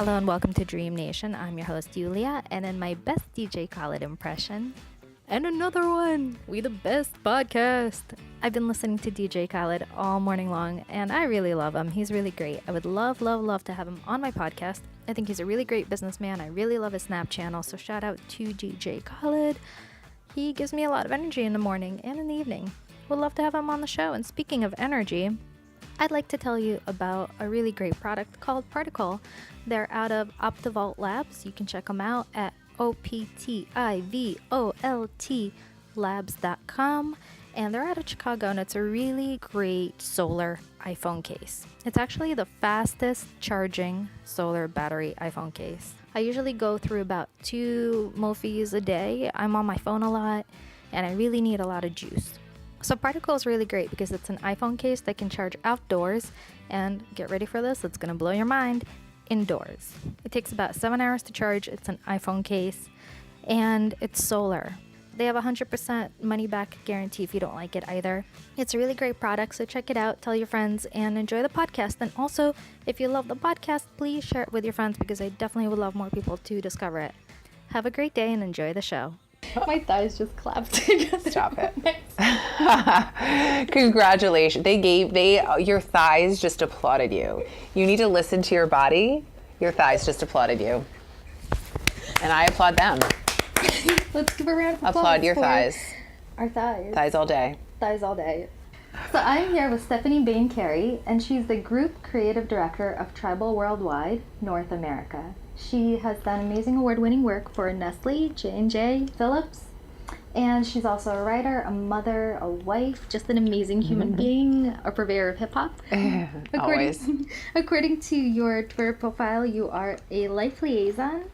Hello and welcome to Dream Nation. I'm your host, Yulia, and in my best DJ Khaled impression, and another one, we the best podcast. I've been listening to DJ Khaled all morning long, and I really love him. He's really great. I would love to have him on my podcast. I think he's a really great businessman. I really love his Snap channel, so shout out to DJ Khaled. He gives me a lot of energy in the morning and in the evening. Would love to have him on the show. And speaking of energy, I'd like to tell you about a really great product called Particle. They're out of Optivolt Labs. You can check them out at OPTIVOLT labs.com. And they're out of Chicago, and it's a really great solar iPhone case. It's actually the fastest charging solar battery iPhone case. I usually go through about 2 Mofis a day. I'm on my phone a lot, and I really need a lot of juice. So Particle is really great because it's an iPhone case that can charge outdoors, and get ready for this, it's going to blow your mind, indoors. It takes about 7 hours to charge. It's an iPhone case, and it's solar. They have a 100% money-back guarantee if you don't like it either. It's a really great product, so check it out, tell your friends, and enjoy the podcast. And also, if you love the podcast, please share it with your friends because I definitely would love more people to discover it. Have a great day and enjoy the show. My thighs just clapped together. Stop it. Congratulations. Your thighs just applauded you. You need to listen to your body. Your thighs just applauded you. And I applaud them. Let's give a round of applause. Applaud your thighs. Our thighs. Thighs all day. Thighs all day. So I'm here with Steffany Bane Carey, and she's the Group Creative Director of Tribal Worldwide, North America. She has done amazing award-winning work for Nestle, J&J, Philips, and she's also a writer, a mother, a wife, just an amazing human being, a purveyor of hip-hop. Always. According to your Twitter profile, you are a life liaison,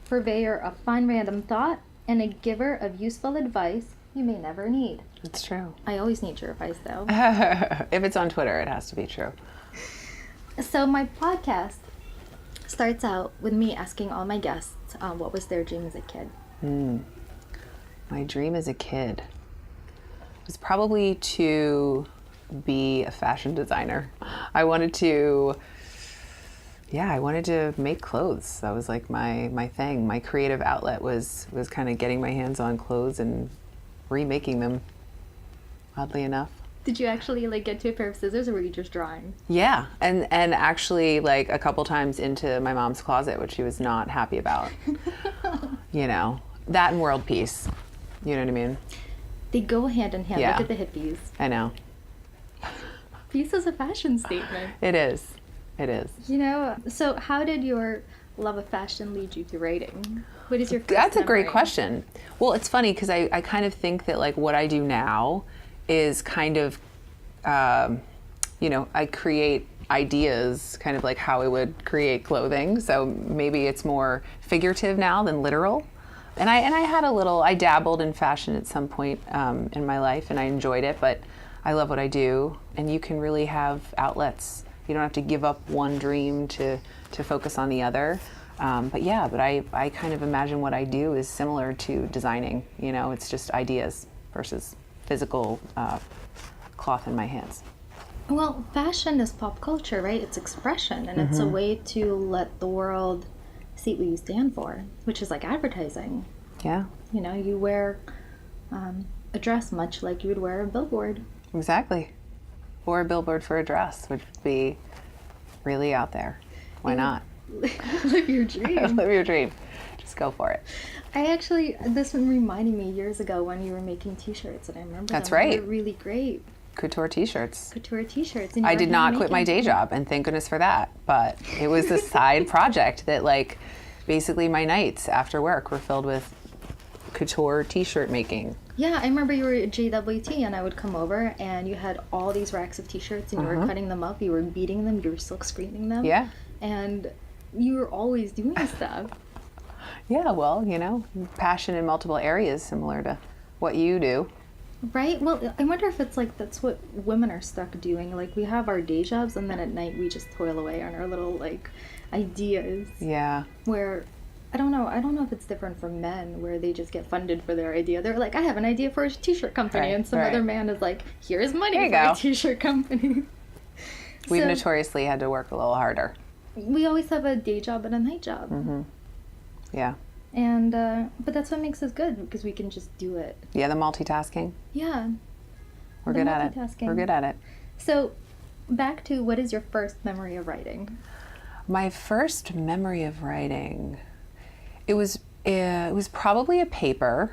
purveyor of fun random thought, and a giver of useful advice you may never need. It's true. I always need your advice, though. If it's on Twitter, it has to be true. So my podcast starts out with me asking all my guests what was their dream as a kid. My dream as a kid was probably to be a fashion designer. I wanted to make clothes. That was like my thing. My creative outlet was kind of getting my hands on clothes and remaking them, oddly enough. Did you actually get to a pair of scissors, or were you just drawing? Yeah, and actually a couple times into my mom's closet, which she was not happy about. That and world peace. You know what I mean? They go hand in hand. Yeah. Look at the hippies. I know. Peace is a fashion statement. It is. It is. So how did your love of fashion lead you to writing? What is your first That's a great memory? question. Well, it's funny because I kind of think that what I do now is kind of, I create ideas kind of like how I would create clothing. So maybe it's more figurative now than literal. And I dabbled in fashion at some point in my life, and I enjoyed it, but I love what I do. And you can really have outlets. You don't have to give up one dream to focus on the other. But I kind of imagine what I do is similar to designing. It's just ideas versus physical cloth in my hands. Well, fashion is pop culture, right? It's expression, and it's a way to let the world see what you stand for, which is like advertising. Yeah. You wear a dress much like you would wear a billboard. Exactly. Or a billboard for a dress, which would be really out there. Why not? Live your dream. Live your dream. Just go for it. This one reminded me years ago when you were making t-shirts, and I remember That's them. right. They were really great. Couture t-shirts. Couture t-shirts. And I did not quit my day job, and thank goodness for that. But it was a side project that basically my nights after work were filled with couture t-shirt making. Yeah, I remember you were at JWT, and I would come over, and you had all these racks of t-shirts, and you were cutting them up, you were beating them, you were silk screening them. Yeah. And you were always doing stuff. Yeah, well, passion in multiple areas similar to what you do. Right? Well, I wonder if it's that's what women are stuck doing. We have our day jobs, and then at night we just toil away on our little ideas. Yeah. Where I don't know if it's different for men, where they just get funded for their idea. They're like, I have an idea for a t-shirt company, and some other man is like, here's money for a t-shirt company. We've notoriously had to work a little harder. we always have a day job and a night job. Yeah. And, but that's what makes us good, because we can just do it. Yeah, the multitasking. Yeah. We're The good at it. multitasking. We're good at it. So, back to, what is your first memory of writing? My first memory of writing, it was probably a paper,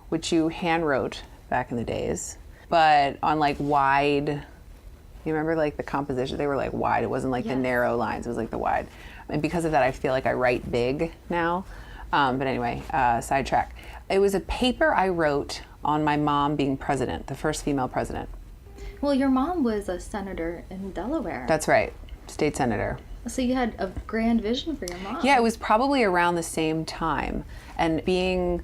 which you hand wrote back in the days, but on like wide. You remember like the composition? They were like wide. It wasn't like the narrow lines. It was like the wide. And because of that, I feel like I write big now. But anyway, sidetrack. It was a paper I wrote on my mom being president, the first female president. Well, your mom was a senator in Delaware. That's right, state senator. So you had a grand vision for your mom. Yeah, it was probably around the same time. And being,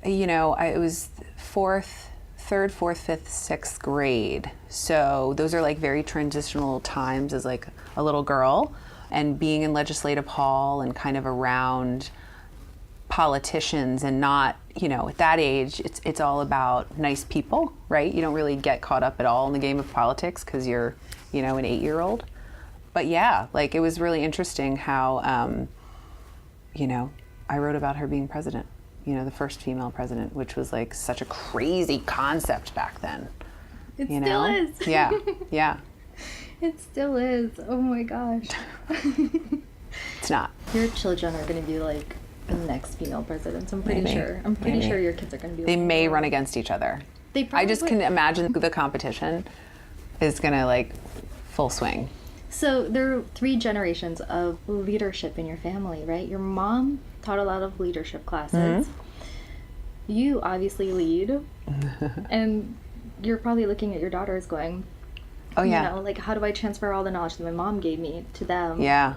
it was third, fourth, fifth, sixth grade. So those are like very transitional times as like a little girl, and being in legislative hall and kind of around politicians, and not, at that age, it's all about nice people, right? You don't really get caught up at all in the game of politics because you're, an 8-year-old. But yeah, like it was really interesting how, I wrote about her being president, the first female president, which was like such a crazy concept back then. It still is. Yeah, yeah. It still is. Oh my gosh. It's not. Your children are going to be like the next female presidents. I'm pretty sure. I'm pretty sure your kids are going to be. They like, may run against each other. They probably I just can imagine the competition is going to like full swing. So there are 3 generations of leadership in your family, right? Your mom taught a lot of leadership classes. You obviously lead. And you're probably looking at your daughters going, oh yeah, like, how do I transfer all the knowledge that my mom gave me to them? Yeah.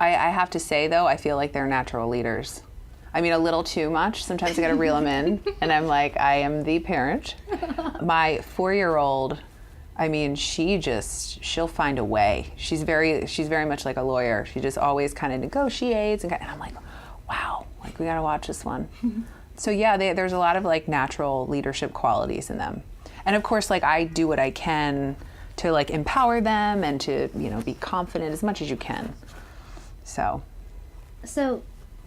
I have to say though, I feel like they're natural leaders. I mean, a little too much. Sometimes I gotta reel them in, and I'm like, I am the parent. My 4-year-old, I mean, she'll find a way. She's very much like a lawyer. She just always kind of negotiates, and I'm like, wow, like we gotta watch this one. So yeah, there's a lot of like natural leadership qualities in them. And of course, like I do what I can to like empower them and to, be confident as much as you can. So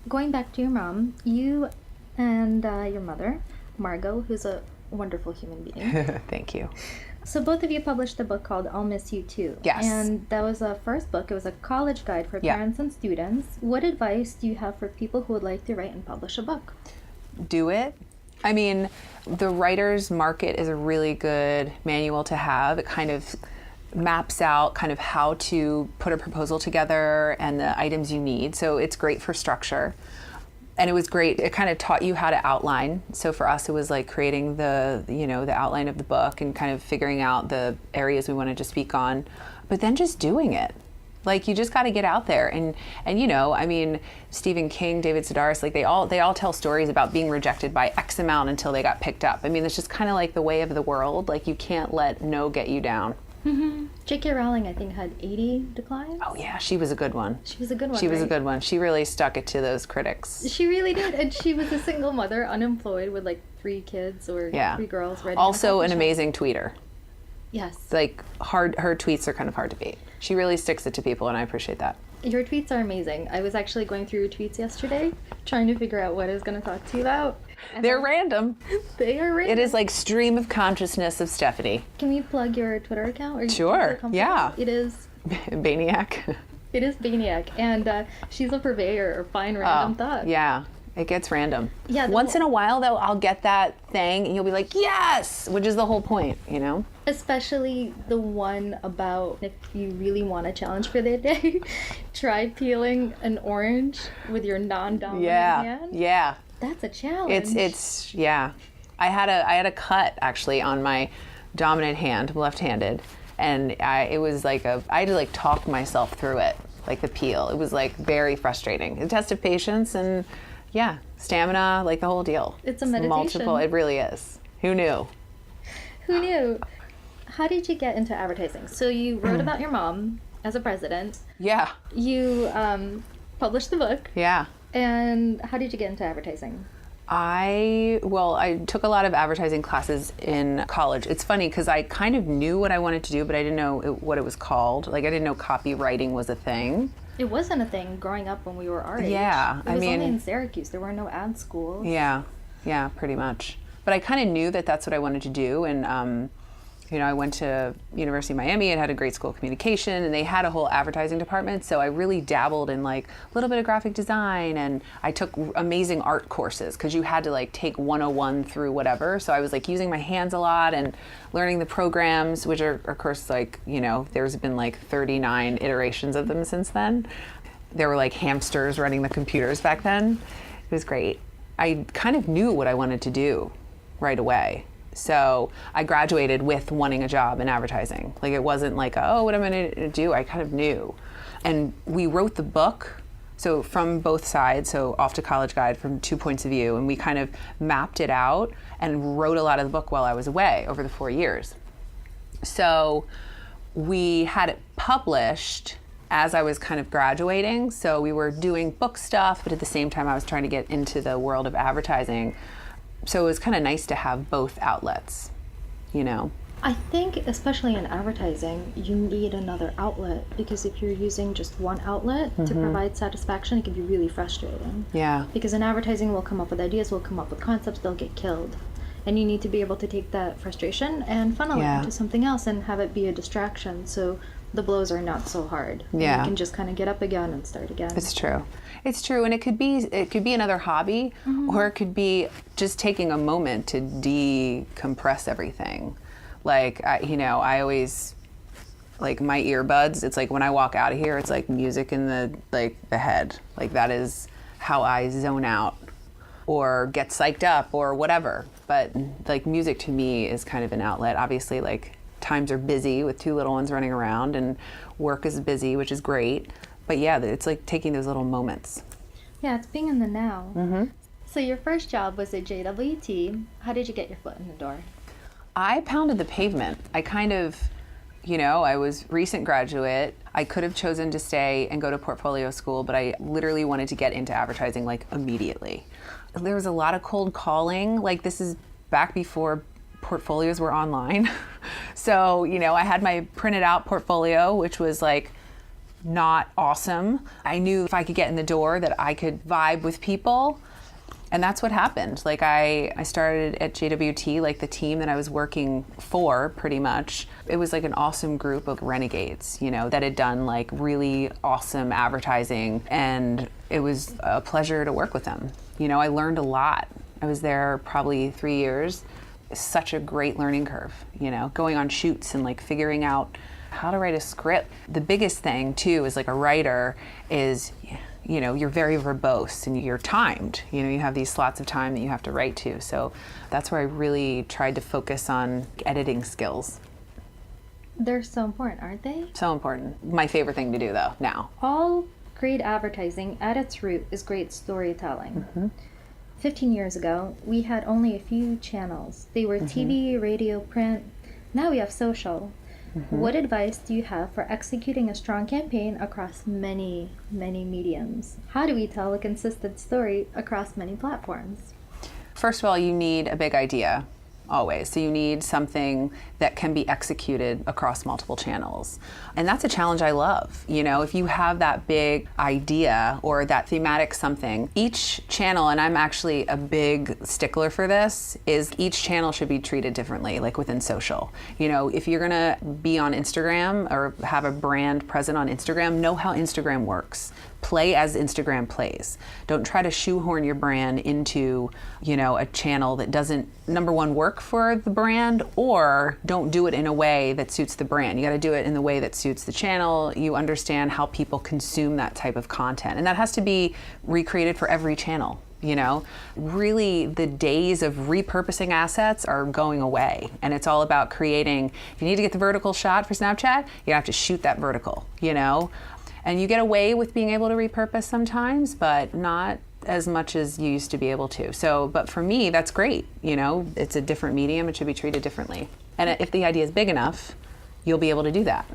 going back to your mom, you and your mother, Margot, who's a wonderful human being. Thank you. So both of you published a book called I'll Miss You Too. Yes. And that was a first book. It was a college guide for parents and students. What advice do you have for people who would like to write and publish a book? Do it. I mean, the writer's market is a really good manual to have. It kind of maps out kind of how to put a proposal together and the items you need. So it's great for structure. And it was great. It kind of taught you how to outline. So for us, it was like creating the outline of the book and kind of figuring out the areas we wanted to speak on, but then just doing it. Like you just got to get out there and I mean, Stephen King, David Sedaris, like they all tell stories about being rejected by X amount until they got picked up. I mean, it's just kind of like the way of the world. Like you can't let no get you down. Mm-hmm. J.K. Rowling, I think, had 80 declines. Oh yeah, she was a good one. She was a good one. She was a good one. She really stuck it to those critics. She really did, and she was a single mother, unemployed, with like 3 kids or 3 girls. Also an amazing tweeter. Yes. Like her tweets are kind of hard to beat. She really sticks it to people, and I appreciate that. Your tweets are amazing. I was actually going through your tweets yesterday, trying to figure out what I was going to talk to you about. They're random. They are random. It is like stream of consciousness of Steffany. Can we plug your Twitter account? Or sure. Yeah. It is Baniac. It is Baniac, and she's a purveyor of fine random thoughts. Yeah. It gets random. Yeah. Once in a while, though, I'll get that thing, and you'll be like, yes, which is the whole point, Especially the one about if you really want a challenge for the day, try peeling an orange with your non-dominant hand. Yeah. That's a challenge. It's yeah. I had a cut actually on my dominant hand, left-handed, and it was like I had to like talk myself through it, like the peel. It was like very frustrating. A test of patience and stamina, like the whole deal. It's a meditation. Multiple. It really is. Who knew? Who knew? How did you get into advertising? So you wrote about your mom as a president. Yeah. You published the book. Yeah. And how did you get into advertising? I took a lot of advertising classes in college. It's funny because I kind of knew what I wanted to do, but I didn't know what it was called. Like, I didn't know copywriting was a thing. It wasn't a thing growing up when we were our age. Yeah, It was only in Syracuse. There were no ad schools. Yeah, pretty much. But I kind of knew that that's what I wanted to do, and I went to University of Miami and had a great school of communication, and they had a whole advertising department. So I really dabbled in like a little bit of graphic design, and I took amazing art courses because you had to like take 101 through whatever. So I was like using my hands a lot and learning the programs, which are of course like, there's been like 39 iterations of them since then. There were like hamsters running the computers back then. It was great. I kind of knew what I wanted to do right away. So I graduated with wanting a job in advertising. Like, it wasn't like, oh, what am I going to do? I kind of knew. And we wrote the book, so from both sides, so Off to College Guide from 2 points of view, and we kind of mapped it out and wrote a lot of the book while I was away over the 4 years. So we had it published as I was kind of graduating. So we were doing book stuff, but at the same time I was trying to get into the world of advertising. So it was kind of nice to have both outlets, I think, especially in advertising, you need another outlet, because if you're using just one outlet to provide satisfaction, it can be really frustrating. Yeah. Because in advertising, we'll come up with ideas, we'll come up with concepts, they'll get killed. And you need to be able to take that frustration and funnel it into something else and have it be a distraction, so the blows are not so hard. Yeah. And you can just kind of get up again and start again. It's true. It's true, and it could be another hobby, or it could be just taking a moment to decompress everything. Like, I always, like, my earbuds, it's like when I walk out of here, it's like music in the head. Like, that is how I zone out or get psyched up or whatever. But like, music to me is kind of an outlet. Obviously, like, times are busy with 2 little ones running around, and work is busy, which is great. But yeah, it's like taking those little moments. Yeah, it's being in the now. Mm-hmm. So your first job was at JWT. How did you get your foot in the door? I pounded the pavement. I kind of, I was recent graduate. I could have chosen to stay and go to portfolio school, but I literally wanted to get into advertising like immediately. There was a lot of cold calling. Like, this is back before portfolios were online. So, I had my printed out portfolio, which was like not awesome. I knew if I could get in the door that I could vibe with people. And that's what happened. Like, I started at JWT, like the team that I was working for, pretty much. It was like an awesome group of renegades, that had done like really awesome advertising. And it was a pleasure to work with them. I learned a lot. I was there probably 3 years. Such a great learning curve, going on shoots and like figuring out how to write a script. The biggest thing too is, like, a writer is, you're very verbose and you're timed. You have these slots of time that you have to write to. So that's where I really tried to focus on editing skills. They're so important, aren't they? So important. My favorite thing to do, though, now. All great advertising at its root is great storytelling. Mm-hmm. 15 years ago, we had only a few channels. They were TV, radio, print. Now we have social. What advice do you have for executing a strong campaign across many, many mediums? How do we tell a consistent story across many platforms? First of all, you need a big idea, always. So you need something that can be executed across multiple channels. And that's a challenge I love. If you have that big idea or that thematic something, each channel, and I'm actually a big stickler for this, is each channel should be treated differently, like within social. If you're gonna be on Instagram or have a brand present on Instagram, know how Instagram works. Play as Instagram plays. Don't try to shoehorn your brand into, a channel that doesn't, number one, work for the brand, or don't do it in a way that suits the brand. You got to do it in the way that suits the channel. You understand how people consume that type of content. And that has to be recreated for every channel. Really, the days of repurposing assets are going away. And it's all about creating, if you need to get the vertical shot for Snapchat, you have to shoot that vertical, And you get away with being able to repurpose sometimes, but not as much as you used to be able to. So, but for me, that's great. It's a different medium. It should be treated differently. And if the idea is big enough, you'll be able to do that.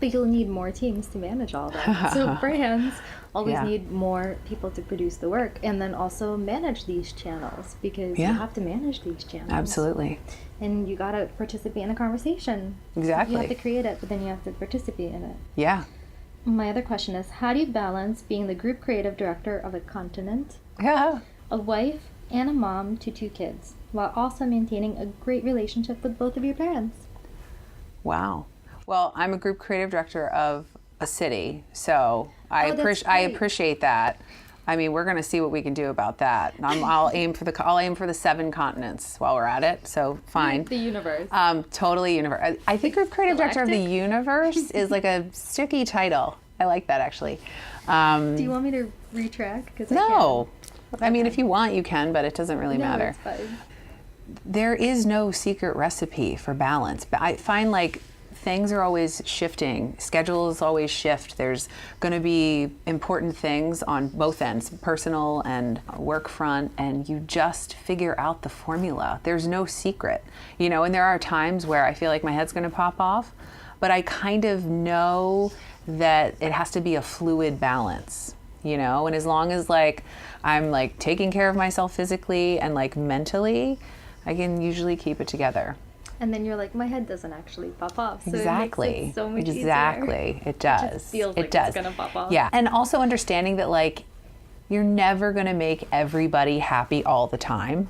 But you'll need more teams to manage all that. So brands always Yeah. need more people to produce the work and then also manage these channels because you Yeah. have to manage these channels. Absolutely. And you got to participate in a conversation. Exactly. You have to create it, but then you have to participate in it. Yeah. My other question is, how do you balance being the group creative director of a continent, Yeah. a wife, and a mom to 2 kids, while also maintaining a great relationship with both of your parents? Wow. Well, I'm a group creative director of a city, so I Oh, that's I great. appreciate that. I mean, we're going to see what we can do about that. I'll aim for the 7 continents while we're at it. So fine. The universe. Totally universe. I think group creative director of the Galactic? universe is like a sticky title. I like that actually. Do you want me to retract? 'Cause No. I I mean, if you want, you can, but it doesn't really can. No, matter. it's fine. There is no secret recipe for balance. But I find like things are always shifting. Schedules always shift. There's going to be important things on both ends, personal and work front, and you just figure out the formula. There's no secret, you know, and there are times where I feel like my head's going to pop off, but I kind of know that it has to be a fluid balance, you know, and as long as like I'm like taking care of myself physically and like mentally, I can usually keep it together. And then you're like, my head doesn't actually pop off. So Exactly. It makes it so much easier. Exactly. It does. just feels it like does. it's gonna pop off. Yeah. And also understanding that like you're never going to make everybody happy all the time,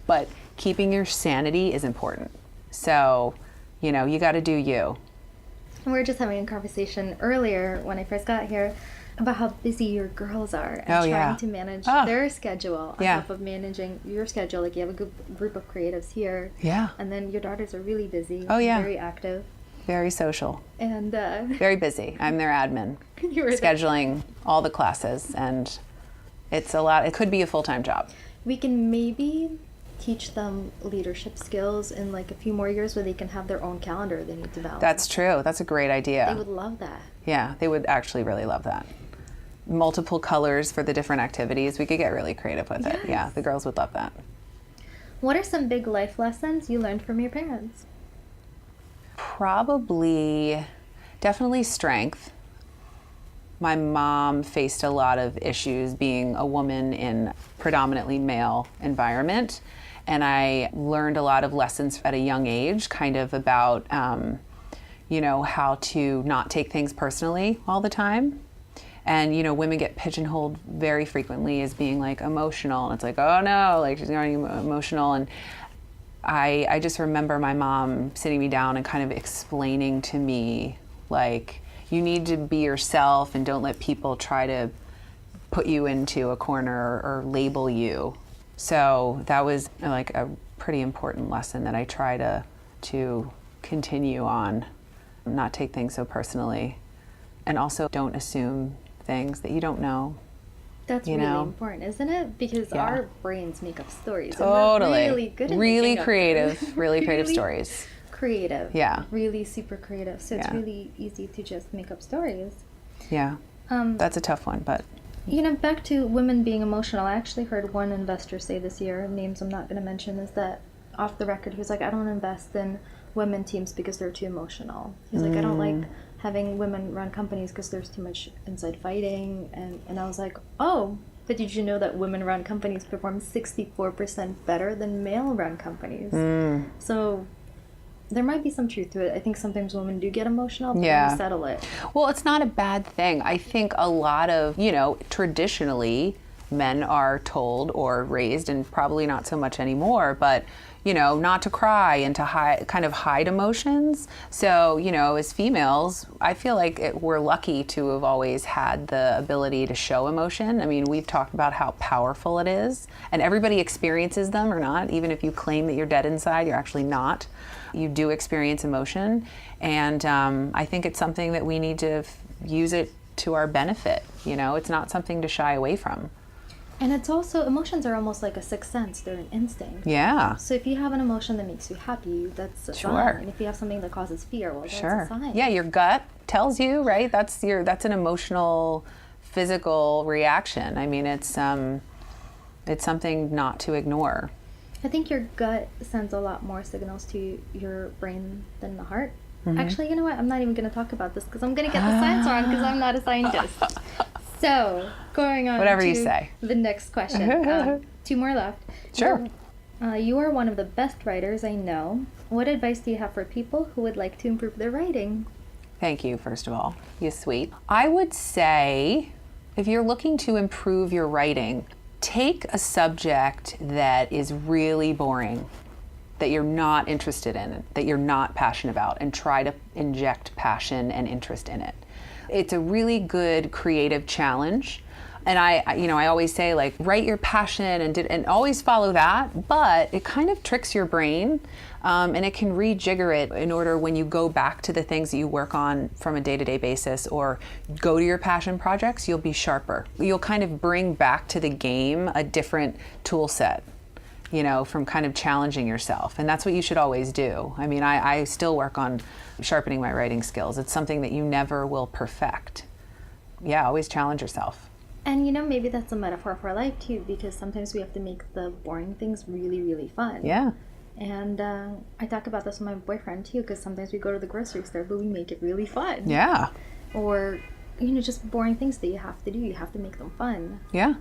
but keeping your sanity is important. So, you know, you got to do you. And we were just having a conversation earlier when I first got here about how busy your girls are and trying yeah. to manage Oh. their schedule on Yeah. top of managing your schedule. Like you have a good group of creatives here. Yeah. And then your daughters are really busy. Oh, yeah. Very active. Very social. And Very busy. I'm their admin. you were Scheduling all the classes, and it's a lot. It could be a full-time job. We can maybe teach them leadership skills in like a few more years where they can have their own calendar they need to balance. That's true. That's a great idea. They would love that. Yeah, they would actually really love that. Multiple colors for the different activities. We could get really creative with it. Yeah, Yes. the girls would love that. What are some big life lessons you learned from your parents? Probably, definitely strength. My mom faced a lot of issues being a woman in predominantly male environment, and I learned a lot of lessons at a young age, kind of about, you know, how to not take things personally all the time. And, you know, women get pigeonholed very frequently as being like emotional. And it's like, oh no, like she's not emotional. And I just remember my mom sitting me down and kind of explaining to me, like, you need to be yourself and don't let people try to put you into a corner or label you. So that was like a pretty important lesson that I try to continue on, not take things so personally. And also don't assume things that you don't know. That's You really know? important, isn't it? Because Yeah. our brains make up stories. Totally. And we're really good at really making up creative, stories. really creative Really stories. Creative. Yeah. Really super creative. So it's Yeah. really easy to just make up stories. Yeah. That's a tough one, but You know, back to women being emotional, I actually heard one investor say this year, names I'm not going to mention, is that off the record, he was like, I don't invest in women teams because they're too emotional. He's like, I don't like having women run companies because there's too much inside fighting. And I was like, oh, but did you know that women run companies perform 64% better than male run companies? So there might be some truth to it. I think sometimes women do get emotional, but Yeah. then we settle it. well, it's not a bad thing. I think a lot of, you know, traditionally men are told or raised, and probably not so much anymore, but you know, not to cry and to kind of hide emotions. So, you know, as females, I feel like we're lucky to have always had the ability to show emotion. I mean, we've talked about how powerful it is, and everybody experiences them or not. Even if you claim that you're dead inside, you're actually not. You do experience emotion, and I think it's something that we need to use it to our benefit. You know, it's not something to shy away from. And it's also, emotions are almost like a sixth sense. They're an instinct. Yeah. So if you have an emotion that makes you happy, that's a Sure. sign. And if you have something that causes fear, well, that's Sure. a sign. Yeah, your gut tells you, right? That's an emotional, physical reaction. I mean, it's something not to ignore. I think your gut sends a lot more signals to your brain than the heart. Actually, you know what? I'm not even going to talk about this because I'm going to get the science wrong because I'm not a scientist. So, going on Whatever to you say. the next question. 2 more left. Sure. You are one of the best writers I know. What advice do you have for people who would like to improve their writing? Thank you, first of all. You're sweet. I would say, if you're looking to improve your writing, take a subject that is really boring, that you're not interested in, that you're not passionate about, and try to inject passion and interest in it. It's a really good creative challenge. And I always say, like, write your passion and always follow that, but it kind of tricks your brain, and it can rejigger it in order when you go back to the things that you work on from a day-to-day basis or go to your passion projects, you'll be sharper. You'll kind of bring back to the game a different tool set, from kind of challenging yourself. And that's what you should always do. I mean, I still work on sharpening my writing skills. It's something that you never will perfect. Yeah, always challenge yourself. And maybe that's a metaphor for life too, because sometimes we have to make the boring things really, really fun. Yeah. And I talk about this with my boyfriend too, because sometimes we go to the grocery store, but we make it really fun. Yeah. Or, just boring things that you have to do. You have to make them fun. Yeah.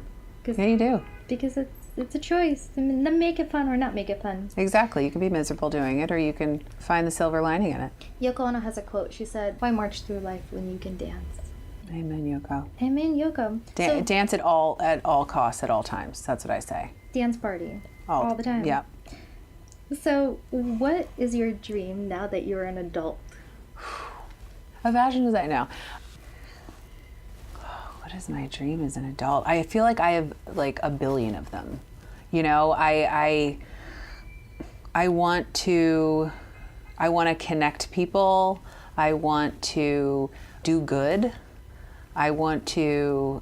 Yeah, you do. Because it's a choice. I mean, then make it fun or not make it fun. Exactly. You can be miserable doing it, or you can find the silver lining in it. Yoko Ono has a quote. She said, "Why march through life when you can dance?" Amen, Yoko. Amen, Yoko. Dance at all costs, at all times. That's what I say. Dance party. All the time. Yeah. So, what is your dream now that you're an adult? How fashion is that now? What is my dream as an adult? I feel like I have like a billion of them. I want to connect people. I want to do good. I want to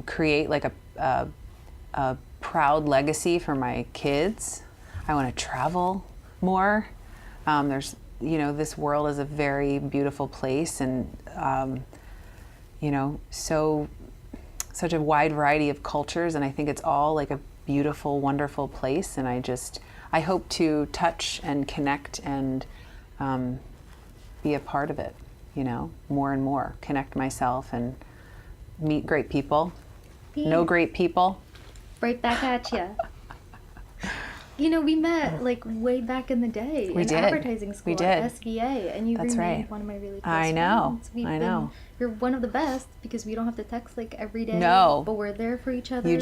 create like a proud legacy for my kids. I want to travel more. This world is a very beautiful place, and such a wide variety of cultures, and I think it's all like a beautiful, wonderful place. And I hope to touch and connect and be a part of it, more and more. Connect myself and meet great people, know great people. Right back at you. We met like way back in the day in advertising school at SVA, and you remained one of my really close friends. I know. You're one of the best because we don't have to text like every day. No. But we're there for each other. We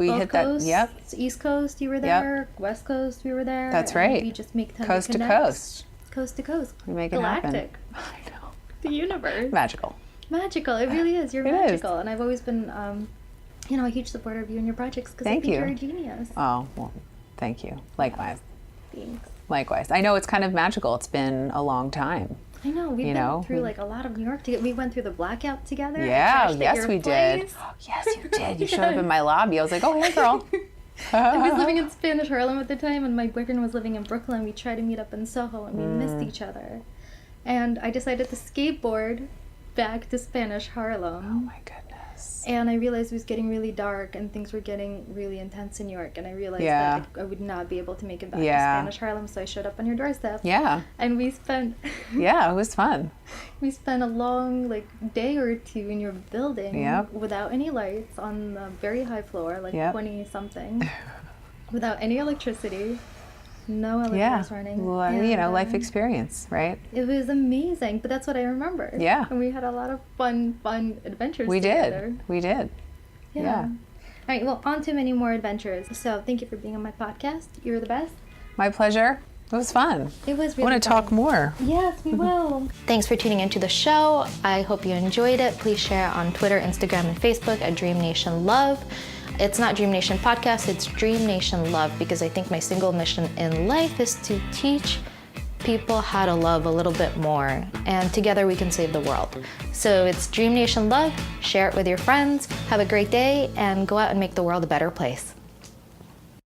Both hit coasts, that. Yep. East Coast, you were there. Yep. West Coast, we were there. That's and right. we just make tons coast of to connects. coast. Coast to coast. We make it Galactic. happen. I know. The universe. Magical. Magical. It really is. You're magical. And I've always been, a huge supporter of you and your projects because I think you're a genius. Oh, well, thank you. Likewise. Thanks. Likewise. I know it's kind of magical. It's been a long time. I know. We've been through like a lot of New York together. We went through the blackout together. Yeah. Yes, we did. Oh, yes, you did. You showed up in my lobby. I was like, oh, hey, girl. I was living in Spanish Harlem at the time, and my boyfriend was living in Brooklyn. We tried to meet up in Soho, and we missed each other. And I decided to skateboard back to Spanish Harlem. Oh, my goodness. And I realized it was getting really dark, and things were getting really intense in New York. And I realized that I would not be able to make it back to Spanish Harlem, so I showed up on your doorstep. Yeah. And we spent... Yeah, it was fun. We spent a long, day or two in your building without any lights on the very high floor, 20-something, without any electricity, no elevators running. Well, and, life experience, right? It was amazing, but that's what I remember. Yeah. And we had a lot of fun adventures we together. We did. Yeah. All right, well, on to many more adventures. So thank you for being on my podcast. You're the best. My pleasure. It was fun. It was really I want to talk more. Yes, we will. Thanks for tuning into the show. I hope you enjoyed it. Please share on Twitter, Instagram, and Facebook at Dream Nation Love. It's not Dream Nation Podcast, it's Dream Nation Love, because I think my single mission in life is to teach people how to love a little bit more, and together we can save the world. So it's Dream Nation Love. Share it with your friends. Have a great day, and go out and make the world a better place.